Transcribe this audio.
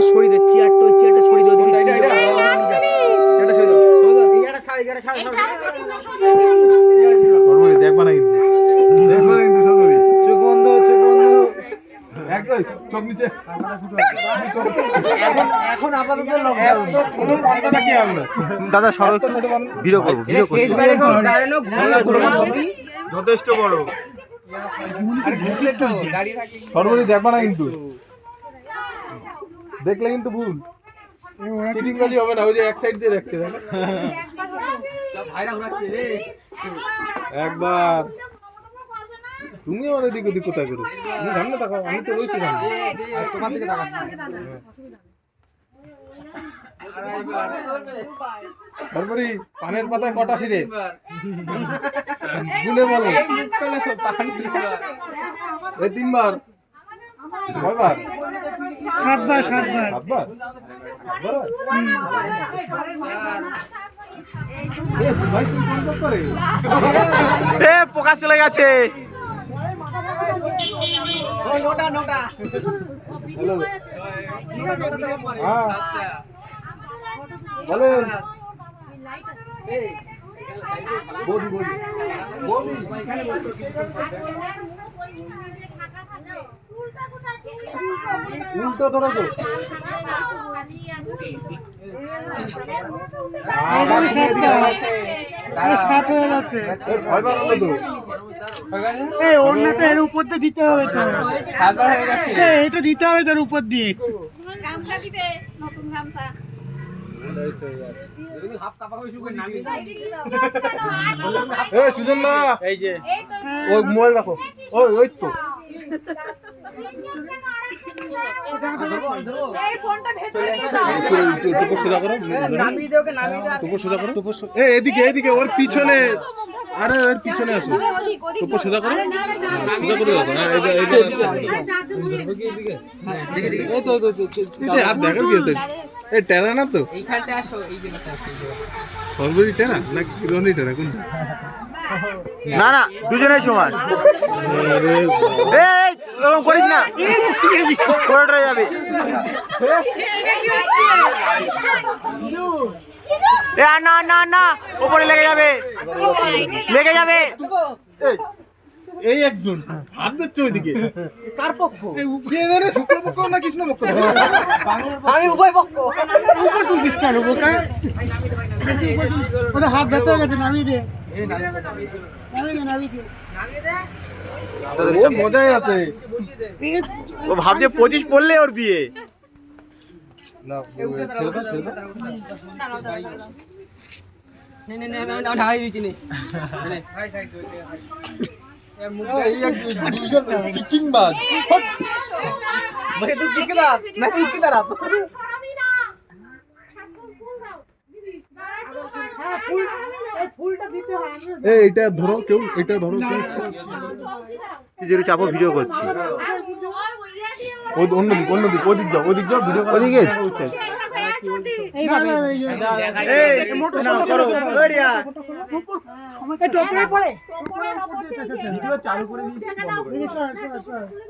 sorry দে চেয়ারটা ওই চেয়ারটা সরি দে দেখবা না কিন্তু দেখবা না কিন্তু সরকারি চোখ বন্ধ একদম চোখ নিচে এখন আপাতত লকডাউন ছোট পারবে কি আমরা দাদা সরো একটু ভিডিও করব ভিডিও করব যথেষ্ট বড় সরকারি দেখবা না কিন্তু দেখলে কিন্তু ভুল চিটিং বাজি হবে না ওই যে এক সাইড দিয়ে দেখতে দেখো একবার তুমি আমার এদিক ওদিক কোথায় করো তুমি সামনে তাকাও আমি তো রয়েছি তোমার দিকে তাকাচ্ছি তারপরে পানের পাতায় কটা সিরে ভুলে বলো এই তিনবার কয়বার সাতবার সাতবার পোকা চলে গেছে হ্যালো হ্যাঁ বলেন বৌদি উল্টো ধরো তো সাত হয়ে গেছে ছয়বার হলো তো এই ওড়নাটা এর উপর দিয়ে দিতে হবে তো এটা দিতে হবে তোর উপর দিয়ে গামছা দিবে নতুন গামছা সুজন না এই যে ওই মোবাইল রাখো ওই তো এই ফোনটা ভেতরে নিয়ে যাও টুকু সোজা করো নামিয়ে দাও কে নামিয়ে দাও টুকু সোজা করো এদিকে ওর পিছনে আরে ওর পিছনে আসো টুকু সোজা করো সোজা করে দাও হ্যাঁ এই তো আর দেখার কি আছে এই টেরা না তো এইখানটা আসো এই জায়গাটা আসো সর্বরি টেরা না কিরণি টেরা কোন না না দুজনেই সমান এই ওরকম করিস না কোড়া যাবে এ না না না উপরে লেগে যাবে এই একজন হাত দিচ্ছে ওইদিকে কার পক্ষ কে জানে শুক্রপক্ষ না কৃষ্ণপক্ষ আমি উভয় পক্ষ উপর তুলছিস কেন বোকা ওটা হাত ব্যথা হয়ে গেছে নামিয়ে দে নামিয়ে দে ও মজাই আছে ও ভাবছে 25 পড়লে ওর বিয়ে না ছেড়ে দাও ঢাকাই দিচ্ছি নে চিটিং বাজ मैं तो किसकी तरफ मैं तो इसकी तरफ এটা ধরো কেউ এটা ধরো কেউ জোরে চাপো ভিডিও করছি অন্যদিক ওদিক যাও ভিডিও করো ওদিকে এইভাবে এই মোটর করো ওরিয়া এই টোপরে পড়ে ভিডিও চালু করে দিয়েছি